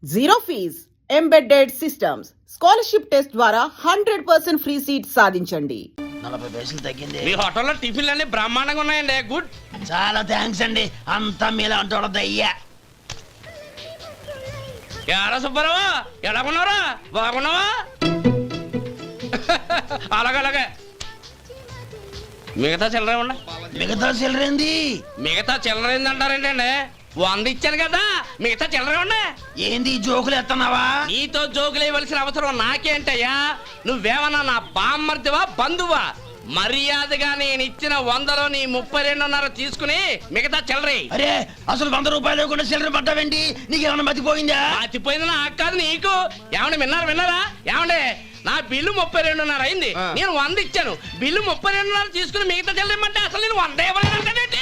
Zero fees embedded systems scholarship test ద్వారా 100% free seat సాధించండి. 40 పైసలు తగ్గింది. మీ హోటల్లో టిఫిన్లు అన్ని బ్రహ్మాండంగా ఉన్నాయండి. గుడ్, చాలా థ్యాంక్స్ అండి. అంతా మీలా అంటోడద్దయ్యా. ఎరా సుబ్బారావు, ఎలాగున్నారా? బాగున్నావా? అలాగే మిగతా చిల్లర ఉండ. మిగతా చిల్లరేంది? మిగతా చిల్లర ఏందంటారండి అండి? 100 ఇచ్చాను కదా, మిగతా చిల్లర ఉండే. ఏంది జోకులు ఎత్తన్నావా? నీతో జోకులు వేయవలసిన అవసరం నాకేంటయ్యా? నువ్వేమన్నా నా బామ్మర్దివా బంధువా? మర్యాదగా నేను ఇచ్చిన 100లో నీ 32.5 తీసుకుని మిగతా చిల్లరే. అరే అసలు 100 రూపాయలు కూడా చిల్లర పడ్డావేంటి? నీకేమన్నా మతిపోయిందా? మతిపోయింది నాకు కాదు నీకు. ఏమండి విన్నారా? ఏమండే నా బిల్లు 32.5 అయింది. నేను 100 ఇచ్చాను. బిల్లు 32.5 తీసుకుని మిగతా చిల్లరేమంటే అసలు నేను 100 ఇవ్వలేదంటే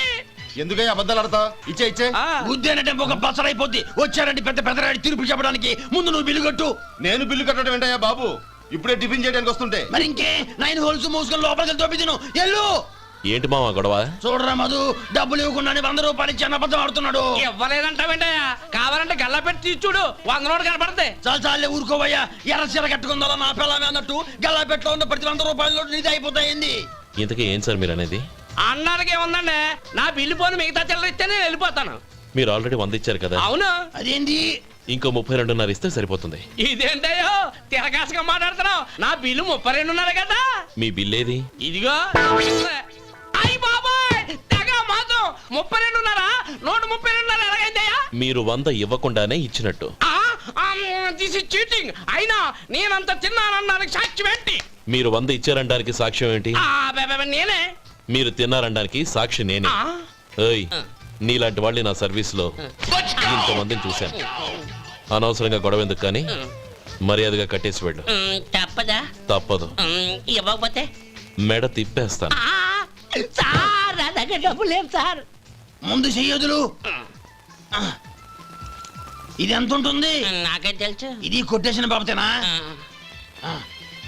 ఎందుకయ్యా అబద్ధాలు ఆడతా? ఇచ్చే బుద్ధి ఒక బసరైపోద్ది. వచ్చారంటే పెద్దరాడి తీర్పు చెప్పడానికి ముందు నువ్వు బిల్లు కట్టు. నేను బిల్లు కట్టడం ఏంటయ్యా బాబు? ఇప్పుడే టిఫిన్ చేయడానికి వస్తుంటే మరి ఇంకే 9 హోల్స్ మూసుకొని లోపలికి తోపి తిను. ఎల్లు. ఏంటి మావా గొడవ? చూడరా మధు, డబ్బులు ఇవ్వకుండానే 100 రూపాయలు ఇచ్చి అబద్ధం ఆడుతున్నాడు. ఇవ్వలేదంటావేంటయ్యా? కావాలంటే గల్లా పెట్టి తీసి చూడు, 100 నోటు కనపడతాయి. చాలే ఊరుకోవయ్యా. ఎర్ర చీర కట్టుకుందా నా పిల్లమే అన్నట్టు గల్లాపెట్లో ఉన్న ప్రతి 100 రూపాయలు నీది అయిపోతాయింది. ఇంతకీ ఏం సార్ మీరు అనేది? అన్నానికి ఏముందండి, నా బిల్లు పోను మిగతా చిల్లర ఇస్తే నేను వెళ్ళిపోతాను. మీరు ఆల్రెడీ 100 ఇచ్చారు కదా. అవును. అదేంటి? ఇంకో 32.5 ఇస్తే సరిపోతుంది. ఇదేంటయ్యో తిరగాసుగా మాట్లాడుతున్నావు? నా బిల్లు 32.5 కదా. మీ బిల్ ఏది? ఇదిగో. అయ్య బాబాయ్, తెగ మాతో 32.5 నోటు 32.5 ఎలాగైందయ్యా? మీరు 100 ఇవ్వకుండానే ఇచ్చినట్టు. This is cheating. అయినా నేనంత తిన్నానన్నానికి సాక్ష్యం ఏంటి? మీరు 100 ఇచ్చారనడానికి సాక్ష్యం ఏంటి? నేనే. మీరు తిన్నారనడానికి సాక్షి నేనే. ఏయ్, నీలాంటి వాళ్ళని నా సర్వీస్ లో ఇంతమందిని చూశాను. అనవసరంగా గొడవ ఎందుకు కానీ మర్యాదగా కట్టేసి వెళ్ళు. తప్పదా? తప్పదు. ఇవ్వకపోతే మెడ తిప్పేస్తాను. సార్ నా దగ్గర డబ్బు లేదు సార్. ముందు చెయ్యదులు. ఇది ఎంత ఉంటుంది? నాకే తెలుసు. ఇది కొట్టేసిన బాబతేనా?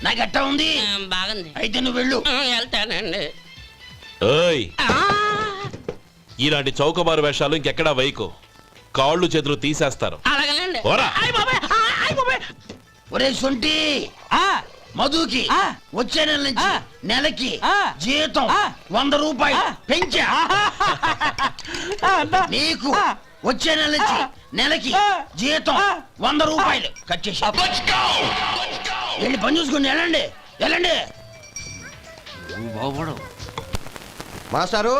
నాకు అట్టా ఉంది. బాగుంది. అయితే నువ్వు వెళ్ళు. వెళ్తానండి. ఏయ్, ఇలాంటి చౌకబారు వేషాలు ఇంకెక్కడా వైకు. కాళ్ళు చేతులు తీసేస్తారు. అలాగేనండి. ఓరా. ఒరే సొంటి, మధుకి వచ్చే నెల నుంచి నెలకి జీతం 100 రూపాయలు పెంచా. నీకు వచ్చే నెల నుంచి నెలకి జీతం 100 రూపాయలు కట్ చేసి వెళ్ళి పని చూసుకుని వెళ్ళండి. మాస్టారు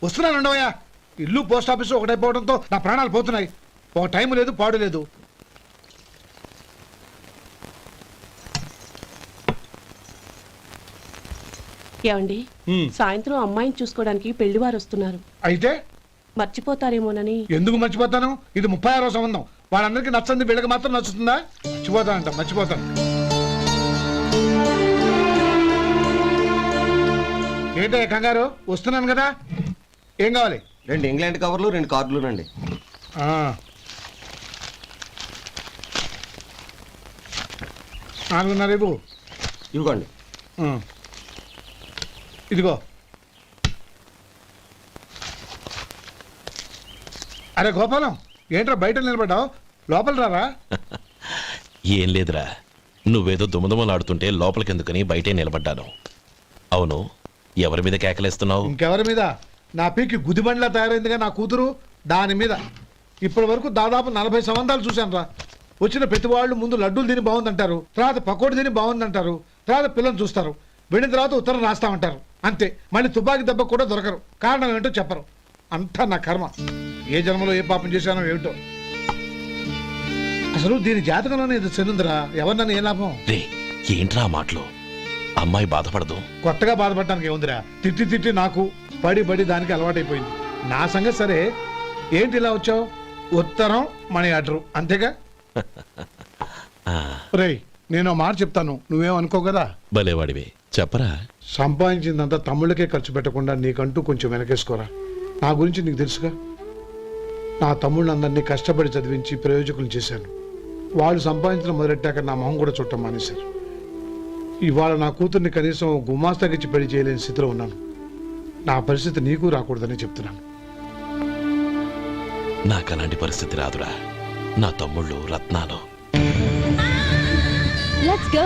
వస్తున్నాను ఉండవయ్యా. ఇల్లు పోస్ట్ ఆఫీసు ఒకటైపోవడంతో నా ప్రాణాలు పోతున్నాయి. ఒక టైం లేదు, పాడు లేదు. ఏమండి, సాయంత్రం అమ్మాయిని చూసుకోవడానికి పెళ్లివారు వస్తున్నారు. అయితే మర్చిపోతారేమోనని. ఎందుకు మర్చిపోతాను? ఇది 36వ సంబంధం. వాళ్ళందరికీ నచ్చంది, వీళ్ళకి మాత్రం నచ్చుతుందా? మర్చిపోతాను. ఏంటయ్యా కంగారు? వస్తున్నాను కదా. ఏం కావాలి? 2 ఇంగ్లాండ్ కవర్లు 2 కార్డులు నండి. నాలుగున్నర ఇవ్వండి. ఇదిగో. అరే గోపాలం, ఏంట్రా బయట నిలబడ్డావు? లోపల రారా. ఏం లేదురా, నువ్వేదో దుమదుమలాడుతుంటే లోపలికెందుకని బయటే నిలబడ్డాను. అవును, ఎవరి మీద కేకలేస్తున్నావు? ఇంకెవరి మీద? నా పీకి గుదిబండ్లా తయారైందిగా నా కూతురు, దాని మీద. ఇప్పటి వరకు దాదాపు 40 సంబంధాలు చూశాను రా. వచ్చిన ప్రతి వాళ్ళు ముందు లడ్డూలు తిని బాగుందంటారు, తర్వాత పకోడి తిని బాగుందంటారు, తర్వాత పిల్లలు చూస్తారు, వెళ్ళిన తర్వాత ఉత్తరం రాస్తామంటారు. అంతే. మళ్ళీ తుపాకి దెబ్బ కూడా దొరకరు. కారణం ఏంటో చెప్పరు. అంతా నా కర్మ. ఏ జన్మలో ఏ పాపం చేశానో ఏమిటో. అసలు దీని జాతకంలోనే ఇది చెందుందిరా. ఎవరినన్నా ఏ లాభం? ఏంట్రా మాటలు? అమ్మాయి బాధపడదు. కొత్తగా బాధపడటానికి ఏముందిరా? తిట్టి నాకు పడి దానికి అలవాటైపోయింది. నా సంగతి సరే, ఏంటి ఇలా వచ్చావు? ఉత్తరం, మనీ ఆర్డరు, అంతేగా? రేయ్, నేను మాట చెప్తాను, నువ్వేమనుకో కదా. భలేవాడివే, చెప్పరా. సంపాదించిందంతా తమ్ముళ్ళకే ఖర్చు పెట్టకుండా నీకంటూ కొంచెం వెనకేసుకోరా. నా గురించి నీకు తెలుసుగా. నా తమ్ముళ్ళందరినీ కష్టపడి చదివించి ప్రయోజకులు చేశాను. వాళ్ళు సంపాదించడం మొదలెట్టాక నా మొహం కూడా చుట్టం మానేశారు. ఇవాళ నా కూతుర్ని కనీసం గుమాస్తాకిచ్చి పెళ్లి చేయలేని స్థితిలో ఉన్నాను. నా పరిస్థితి నీకు రాకూడదని చెప్తున్నాను. నాకు అలాంటి పరిస్థితి రాదురా. నా తమ్ముళ్ళు రత్నాలు. Let's go.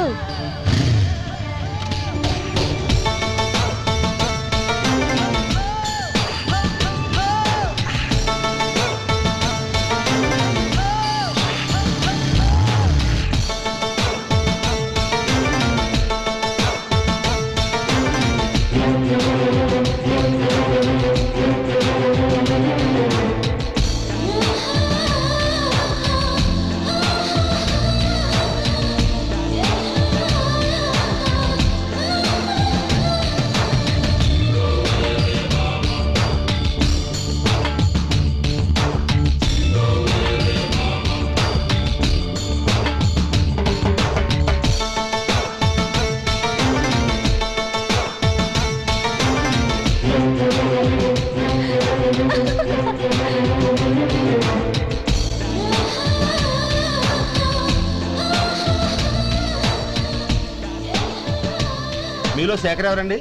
మీలో శేఖర్ ఎవరండి?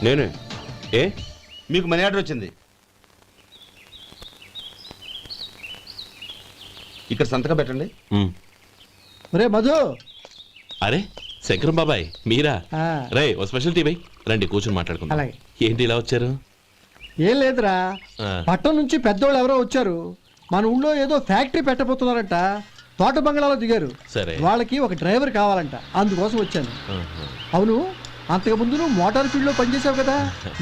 నేనే. ఏ? మీకు మనీ ఆర్డర్ వచ్చింది. ఇక్కడ సంతకం పెట్టండి. ఒరే మధు, అరే శంకరం బాబాయ్ మీరా? ఆ. రే ఓ స్పెషల్ టీ బై. రండి కూర్చొని మాట్లాడుకుందాం. అలాగే. ఏంటి ఇలా వచ్చారు? ఏం లేదురా, ఆ. పట్టణం నుంచి పెద్దోళ్ళు ఎవరో వచ్చారు. మన ఊళ్ళో ఏదో ఫ్యాక్టరీ పెట్టబోతున్నారంట. తోట బంగ్లాలో దిగారు. సరే. వాళ్ళకి ఒక డ్రైవర్ కావాలంట, అందుకోసం వచ్చాను. ఆహా. అవును, అంతకుముందు నువ్వు మోటార్ ఫీల్డ్ లో పనిచేసావు కదా,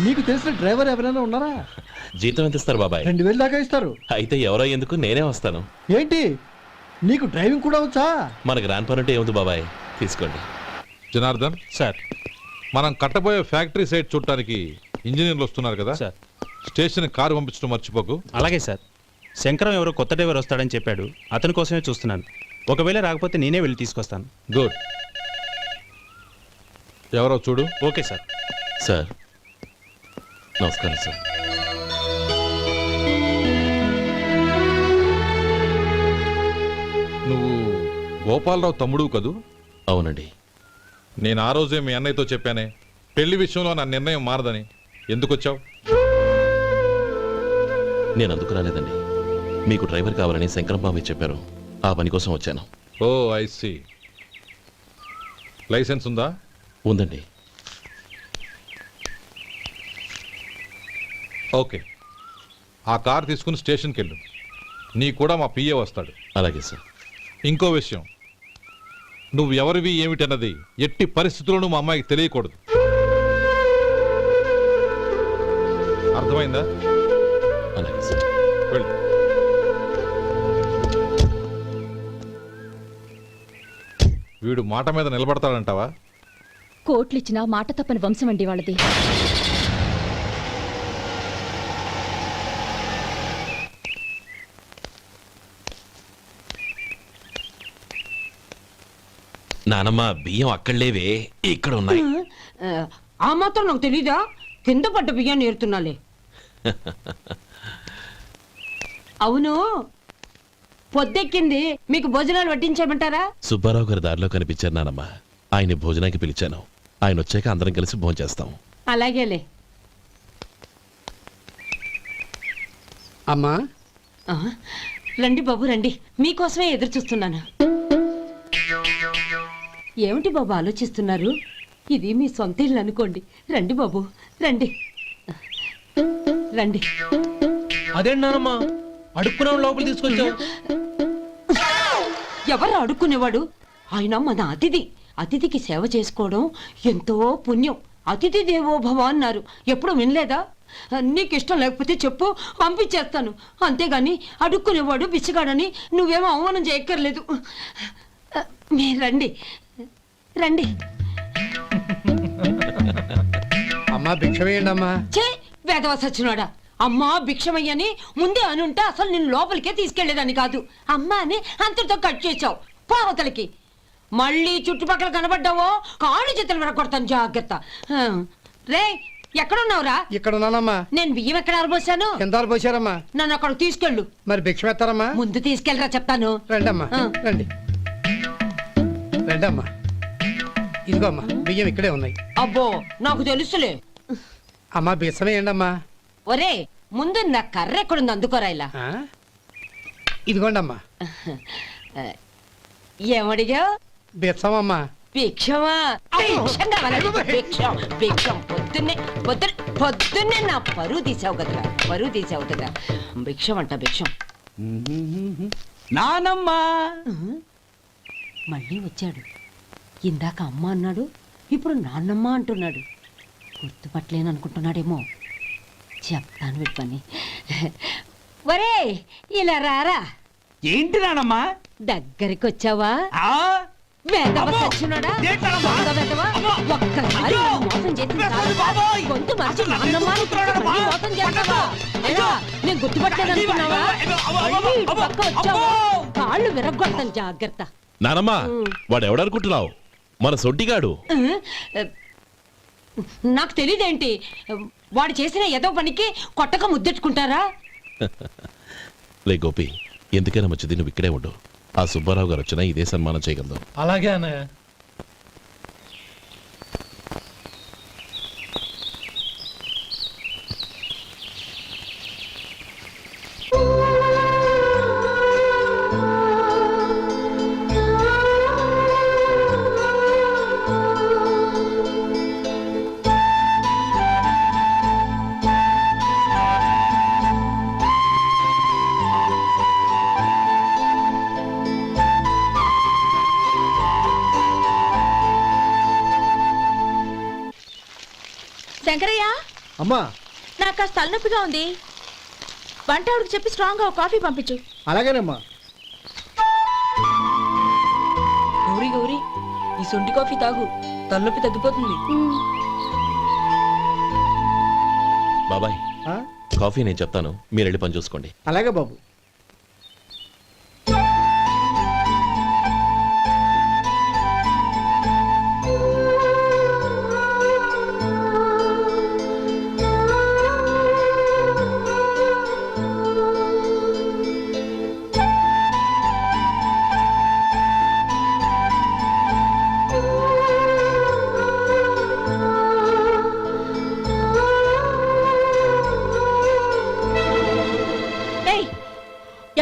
నీకు తెలిసిన డ్రైవర్ ఎవరైనా ఉన్నారా? జీతం ఎంత ఇస్తారు బాబాయ్? 2000 దాకా ఇస్తారు. అయితే ఎవరో ఎందుకు, నేనే వస్తాను. ఏంటి, నీకు డ్రైవింగ్ కూడా వచ్చా? మనకు రాని పని అంటే ఏముంది బాబాయ్, తీసుకోండి. జనార్దన్ సార్. మనం కట్టబోయే ఫ్యాక్టరీ సైట్ చూడటానికి ఇంజనీర్లు వస్తున్నారు కదా సార్. స్టేషన్ కారు పంపించడం మర్చిపోకు. అలాగే సార్. శంకరం ఎవరో కొత్త డ్రైవర్ వస్తాడని చెప్పాడు, అతని కోసమే చూస్తున్నాను. ఒకవేళ రాకపోతే నేనే వెళ్ళి తీసుకొస్తాను. గుడ్. ఎవరో చూడు. Okay sir. సార్ నమస్కారం సార్. నువ్వు గోపాలరావు తమ్ముడు కదూ? అవునండి. నేను ఆ రోజే మీ అన్నయ్యతో చెప్పానే, పెళ్లి విషయంలో నా నిర్ణయం మారదని. ఎందుకు వచ్చావు? నేను అందుకు రాలేదండి. మీకు డ్రైవర్ కావాలని శంకరం బాబాయ్ చెప్పారు, ఆ పని కోసం వచ్చాను. ఓ ఐ సీ. లైసెన్స్ ఉందా? ఉందండి. ఓకే, ఆ కార్ తీసుకుని స్టేషన్కి వెళ్ళు. నీ కూడా మా పిఏ వస్తాడు. అలాగే సార్. ఇంకో విషయం, నువ్వు ఎవరివి ఏమిటన్నది ఎట్టి పరిస్థితుల్లోనూ మా అమ్మాయికి తెలియకూడదు. అర్థమైందా? అలాగే సార్. వెళ్ళు. వీడు మాట మీద నిలబడతాడంటావా? కోట్లిచ్చినా మాట తప్పని వంశం అండి వాళ్ళది. నానమ్మ బియ్యం అక్కడ లేవే, ఇక్కడ ఉన్నాయి. ఆ మాత్రం నాకు తెలీదా? కింద పడ్డ బియ్యాన్ని ఏరుతున్నాలే. అవును, పొద్దెక్కింది, మీకు భోజనాలు వడ్డించేయమంటారా? సుబ్బారావు గారి దారిలో కనిపించారు నానమ్మ. ఆయన భోజనానికి పిలిచాను. ఆయన వచ్చాక అందరం కలిసి భోజనం చేస్తాం. అలాగేలే. అమ్మా ఆ, రండి బాబు రండి, మీకోసమే ఎదురు చూస్తున్నాను. ఏమిటి బాబు ఆలోచిస్తున్నారు? ఇది మీ సొంత ఇల్లు అనుకోండి. రండి బాబు రండి రండి. అదేంటమ్మా అడుక్కునే లోపల తీసుకొచ్చావు? ఎవరు అడుక్కునేవాడు? ఆయన మన అతిథి. అతిథికి సేవ చేసుకోవడం ఎంతో పుణ్యం. అతిథి దేవో భవ అన్నారు, ఎప్పుడు వినలేదా? నీకు ఇష్టం లేకపోతే చెప్పు, పంపించేస్తాను. అంతేగాని అడుక్కునేవాడు బిచ్చగాడని నువ్వేమో అవమానం చేయక్కర్లేదు. మీరు రండి రండి. అమ్మా భిక్ష వేయండి అమ్మా. చే వేదవ సచ్చినోడా, అమ్మా భిక్షమయ్యని ముందే అనుంటే అసలు నిన్ను లోపలికే తీసుకెళ్లేదని కాదు. అమ్మా అని అంతటితో కట్ చేసావు. పోవతలకి మళ్ళీ చుట్టుపక్కల కనబడ్డావో కాళ్ళు చేతులు విరగొడతాను, జాగ్రత్త. రే ఎక్కడున్నావురా? ఇక్కడ ఉన్నానమ్మా. నేను బియ్యం ఎక్కడ ఆరబోసాను? ఎంత పోసారమ్మా? నన్ను అక్కడ తీసుకెళ్ళు. మరి భిక్ష పెడతారమ్మా? ముందు తీసుకెళ్ళరా చెప్తాను. రండమ్మా ఆ. రండి రండమ్మా. ఇదిగో అమ్మా, బియ్యం ఇక్కడే ఉన్నాయి. అబ్బో నాకు తెలుసులే. అమ్మా బిచ్చం వేయండి అమ్మా. ఒరే ముందు నా కర్ర ఎక్కడుంది అందుకోరా ఇలా. ఇదిగోండమ్మా. ఏమడిగా? బెచ్చమమ్మా. భిక్షమా? భిక్షం కావాలండి, భిక్షం భిక్షం. పొద్దున్నే నా పరువు తీసావు కదరా. భిక్షం అంట భిక్షం. నానమ్మా. మళ్ళీ వచ్చాడు. ఇందాక అమ్మ అన్నాడు, ఇప్పుడు నాన్నమ్మ అంటున్నాడు. గుర్తుపట్టలేననుకుంటున్నాడేమో. చెప్తాను విప్పని. ఒరే ఇలా రారా. ఏంటి నానమ్మా? దగ్గరికి వచ్చావా? ఒక్కసారి మోసం చేసి గొంతు మార్చి నాన్నమ్మ మళ్ళీ మోసం చేస్తావా? నేను గుర్తుపట్టలేదనుకున్నావా? మళ్ళీ ఇటు పక్క వచ్చావా? కాళ్ళు విరగొడతాను, జాగ్రత్త. నానమ్మా వాడు ఎవడనుకుంటున్నావు? మన సొంటిగాడు. నాకు తెలియదేంటి, వాడు చేసిన ఏదో పనికి కొట్టక ముద్దెట్టుకుంటారా? లే గోపి, ఎందుకైనా మంచిది నువ్వు ఇక్కడే ఉండు. ఆ సుబ్బారావు గారు వచ్చినా ఇదే సన్మానం చేయగలదు. అలాగే అన్నయ్య. శంకరయ్య, అమ్మా. నాకు కాస్త తలనొప్పిగా ఉంది. వంట ఆవిడకి చెప్పి స్ట్రాంగ్ గా కాఫీ పంపించు. అలాగేనమ్మా. గౌరీ గౌరీ, ఈ సొంటి కాఫీ తాగు, తలనొప్పి తగ్గిపోతుంది. బాబాయ్ కాఫీ నేను చెప్తాను, మీరు వెళ్ళి పని చూసుకోండి. అలాగే బాబు.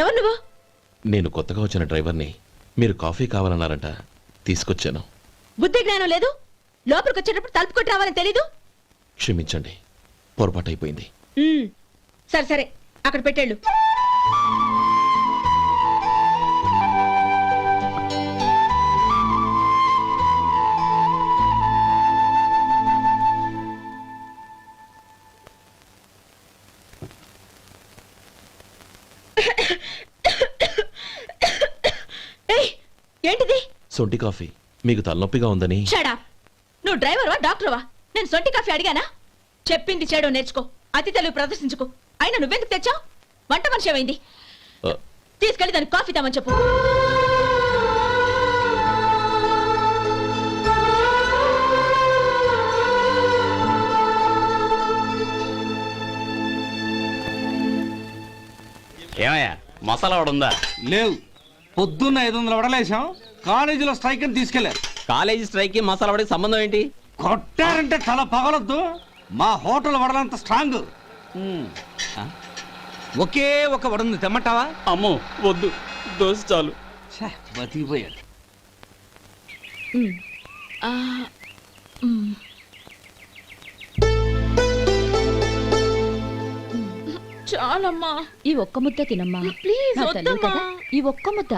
ఎవరు నువ్వు? నేను కొత్తగా వచ్చిన డ్రైవర్ని. మీరు కాఫీ కావాలన్నారంట, తీసుకొచ్చాను. బుద్ధి జ్ఞానం లేదు. లోపలికి వచ్చేటప్పుడు తలుపు కొట్టి రావాలని తెలీదు. క్షమించండి, పొరపాటు అయిపోయింది. సరే సరే, అక్కడ పెట్టేళ్ళు. ఏంటిది? సొంటి కాఫీ. మీకు తలనొప్పిగా ఉందని. Shut up. నువ్వు డ్రైవర్వా డాక్టర్వా? నేను సొంటి కాఫీ అడిగానా? చెప్పింది చేయడం నేర్చుకో, అతి తెలివి ప్రదర్శించుకో. అయినా నువ్వెందుకు తెచ్చావు? వంట మనిషి ఏమైంది? తీసుకెళ్ళి దానికి కాఫీ తామని చెప్పు. ఏమయ్యా మసాలా వడ ఉందా? లేవు. పొద్దున్న 500 వడలేసాం. కాలేజీలో స్ట్రైక్ అని తీసుకెళ్లారు. కాలేజీ స్ట్రైక్ కి మసాలా వడకి సంబంధం ఏంటి? కొట్టారంటే తల పగలొద్దు. మా హోటల్ వడలంత స్ట్రాంగ్. ఒకే ఒక వడుంది, తెమ్మంటావా? అమ్మో వద్దు, దోశ చాలు. బతికిపోయాడు. చాలమ్మా, ఈ ఒక్క ముద్ద తినమ్మా ప్లీజ్. ఈ ఒక్క ముద్ద.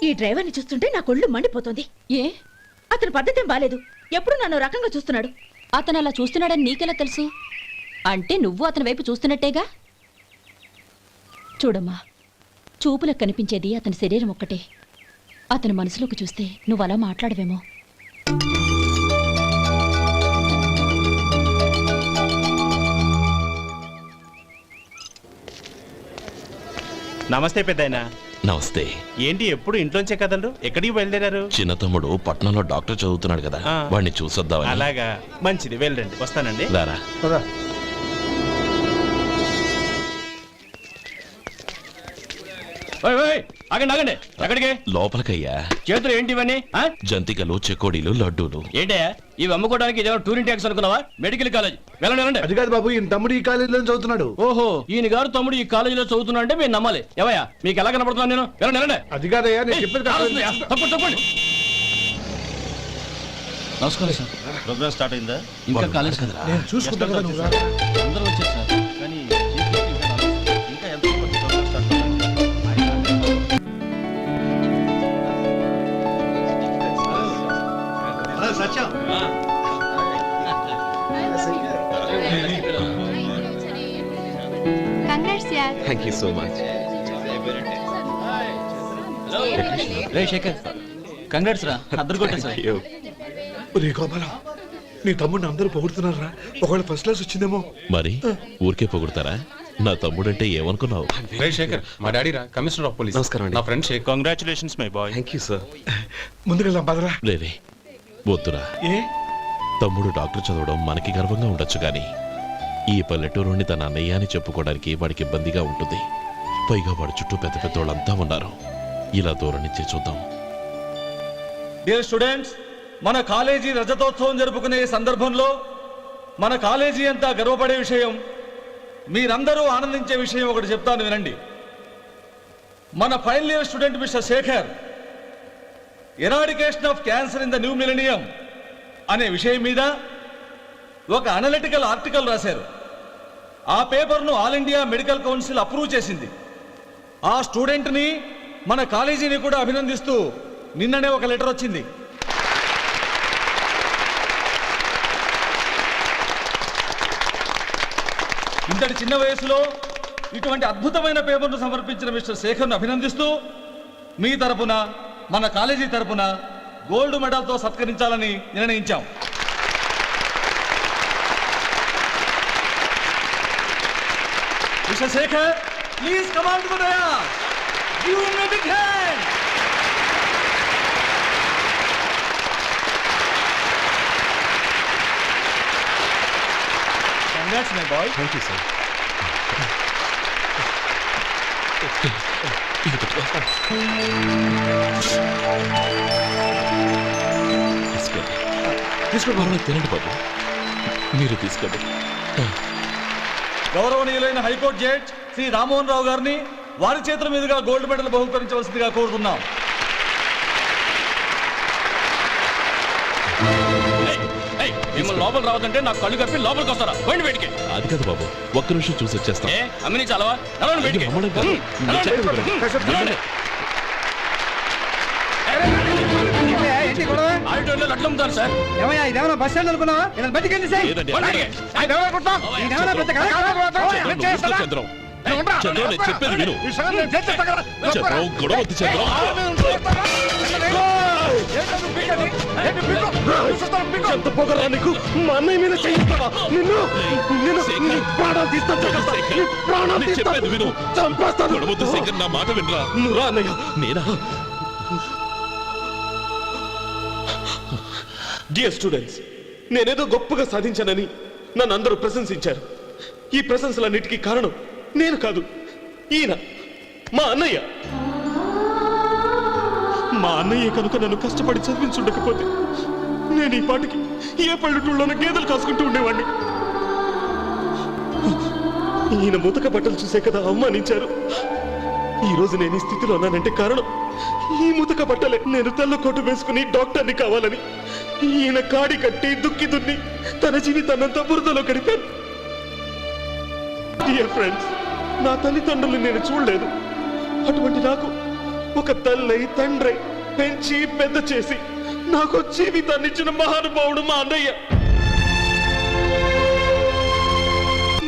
ఈ డ్రైవర్ని చూస్తుంటే నా కొళ్ళు మండిపోతుంది. ఏ? అతని పద్ధతి ఏం బాలేదు. ఎప్పుడు నన్ను రకంగా చూస్తున్నాడు. అతను అలా చూస్తున్నాడని నీకెలా తెలుసు? అంటే నువ్వు అతని వైపు చూస్తున్నట్టేగా. చూడమ్మా, చూపులకు కనిపించేది అతని శరీరం ఒక్కటే. అతని మనసులోకి చూస్తే నువ్వు అలా మాట్లాడవేమో. నమస్తే పెద్దాయనా. నమస్తే. ఏంటి ఎప్పుడు ఇంట్లోంచే కదలరు? ఎక్కడికి బయలుదేరారు? చిన్న తమ్ముడు పట్నంలో డాక్టర్ చదువుతున్నాడు కదా, ఆ. వాడిని చూసొద్దామని. అలాగా, మంచిది, వెళ్ళండి. వస్తానండి. రారా. కదా ఆగండి ఆగండి, ఎక్కడికి? లోపలికయ్యా. చేతులు ఏంటి ఇవన్నీ? జంతికలు, చెకోడీలు, లడ్డూలు. ఏంటయ్యా ఇవి అమ్ముకోవడానికి ఇదేమో టూరింగ్ ట్యాక్స్ అనుకున్నావా? మెడికల్ కాలేజ్, వెళ్ళండి వెళ్ళండి. అది కాదు బాబు, ఈయన తమ్ముడు ఈ కాలేజీలో చదువుతున్నాడు. ఓహో, ఈయన గారు తమ్ముడు ఈ కాలేజీలో చదువుతున్నా అంటే మీరు నమ్మాలి. ఎవయ్యా మీకు ఎలా కనపడుతున్నాను నేను? వెళ్ళండి వెళ్ళండి. అది కాదయ్యా, నేను చెప్పేది కాదు. తప్పండి తప్పండి. నమస్కారం సార్. ప్రోగ్రామ్ స్టార్ట్ అయిందా? ఇంకా కాలేజ్ కదా, నేను చూసుకుంటాను కదా, నువ్వు రా. అందరూ వచ్చారు సార్. కానీ ఇంకా ఎంత ప్రోగ్రామ్ స్టార్ట్ అవ్వాలి? Thank you so much. రే శేఖర్, కంగ్రాట్స్ రా, అద్దరు కొట్టా సార్. ఒరే గోపాలం, నీ తమ్ముడిని అందరూ పొగుడుతున్నారా? ఒకవేళ ఫస్ట్ క్లాస్ వచ్చిందేమో. మరి ఊరికే పొగుడతారా? నా తమ్ముడంటే ఏమనుకున్నావు? శేఖర్, మా డాడీ రా, కమిషనర్ ఆఫ్ పోలీస్. నమస్కారం. నా friend Sekhar. Congratulations my boy. Thank you sir. ముందుకెళ్దాం పదరా. రేరే వద్దురా. ఏ తమ్ముడు డాక్టర్ చదవడం మనకి గర్వంగా ఉండొచ్చు కానీ ఈ పల్లెటూరుని తన అన్నయ్య అని చెప్పుకోవడానికి వాడికి ఇబ్బందిగా ఉంటుంది. పైగా వాడి చుట్టూ పెద్ద పెద్ద వాళ్ళంతా ఉన్నారు. ఇలా దూరం నుంచి చూద్దాం. డియర్ స్టూడెంట్స్, మన కాలేజీ రజతోత్సవం జరుపుకునే ఈ సందర్భంలో మన కాలేజీ అంతా గర్వపడే విషయం, మీరందరూ ఆనందించే విషయం ఒకటి చెప్తాను వినండి. మన final year student mister Shekhar eradication of cancer in the new millennium అనే విషయం మీద ఒక అనలిటికల్ ఆర్టికల్ రాశారు. ఆ పేపర్ను all India medical council approve చేసింది. ఆ స్టూడెంట్ని, మన కాలేజీని కూడా అభినందిస్తూ నిన్ననే ఒక లెటర్ వచ్చింది. ఇంతటి చిన్న వయసులో ఇటువంటి అద్భుతమైన పేపర్ను సమర్పించిన మిస్టర్ శేఖర్ను అభినందిస్తూ మీ తరపున, మన కాలేజీ తరపున గోల్డ్ మెడల్తో సత్కరించాలని నిర్ణయించాం. Mister Sekhar, please come on to the dais. Give him a big hand. Congrats my boy. Thank you sir. తీసుకోండి, తినండి బాబు. మీరు తీసుకోండి. గౌరవనీయులైన హైకోర్టు జడ్జ్ శ్రీ రామ్మోహన్ రావు గారిని వారి చేతుల మీదుగా గోల్డ్ మెడల్ బహుకరించవలసిందిగా కోరుతున్నాం. మిమ్మల్ని లోపల రావద్దంటే నాకు కళ్ళు కప్పి లోపలికి వస్తారా? పోయింది బయటికి. అది కాదు బాబు, ఒక్క నిమిషం చూసి వచ్చేస్తాం. అమ్మిని చాలవా? నడవండి బయటికి. అమ్మడం కాదు. నడవండి. ఆడిటోరియంలో లడ్లు అమ్ముతారు సార్. ఇదేమన్నా బస్ స్టాండ్ అనుకున్నావా? బయటికి లేదండి, అలాగే. చంద్రం, చంద్రం, నేను చెప్పేది విను. చంద్రం, గొడవ వద్దు చంద్రం. ఎంత పొగరా నీకు? మా అన్నయ్య మీద చేయిస్తావా? నిన్ను ప్రాణాలు తీస్తాను. నేను చెప్పేది విను. గొడవ వద్దు శేఖర్, నా మాట వినరా. నువ్వు అన్నయ్య. నేనా? డియర్ స్టూడెంట్స్, నేనేదో గొప్పగా సాధించానని నన్ను అందరూ ప్రశంసించారు. ఈ ప్రశంసలన్నిటికీ కారణం నేను కాదు, ఈయన మా అన్నయ్య. మా అన్నయ్య కనుక నన్ను కష్టపడి చదివించుండకపోతే నేను ఈ పాటికి ఏ పల్లెటూళ్ళలోనూ గేదెలు కాసుకుంటూ ఉండేవాడిని. ఈయన ముతక బట్టలు చూసే కదా అవమానించారు. ఈ రోజు నేను ఈ స్థితిలో ఉన్నానంటే కారణం ఈ ముతక బట్టలే. నేను తెల్ల కోటు వేసుకుని డాక్టర్ని కావాలని ఈయన కాడి కట్టి దుక్కి దున్ని తన జీవితాన్నంతా బురదలో గడిపాను. డియర్ ఫ్రెండ్స్, నా తల్లిదండ్రులు నేను చూడలేదు. అటువంటి నాకు ఒక తల్లై తండ్రి పెంచి పెద్ద చేసి నాకు జీవితాన్ని ఇచ్చిన మహానుభావుడు మా అన్నయ్య.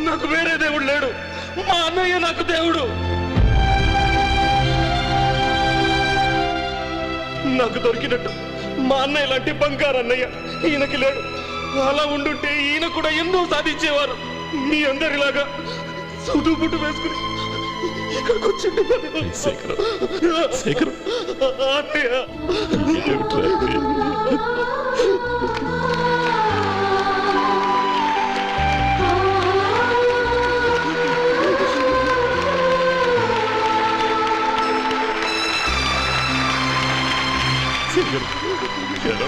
నాకు వేరే దేవుడు లేడు, మా అన్నయ్య నాకు దేవుడు. నాకు దొరికినట్టు మా అన్నయ్య లాంటి బంగారు అన్నయ్య ఈయనకి లేడు. అలా ఉండుంటే ఈయన కూడా ఎన్నో సాధించేవారు. మీ అందరిలాగా సూటు బుట్టు వేసుకుని ఇక్కడికి వచ్చిండు శేఖరం శేఖరం ఇదేమిట్రా ఇది? శేఖరం, ఎలా?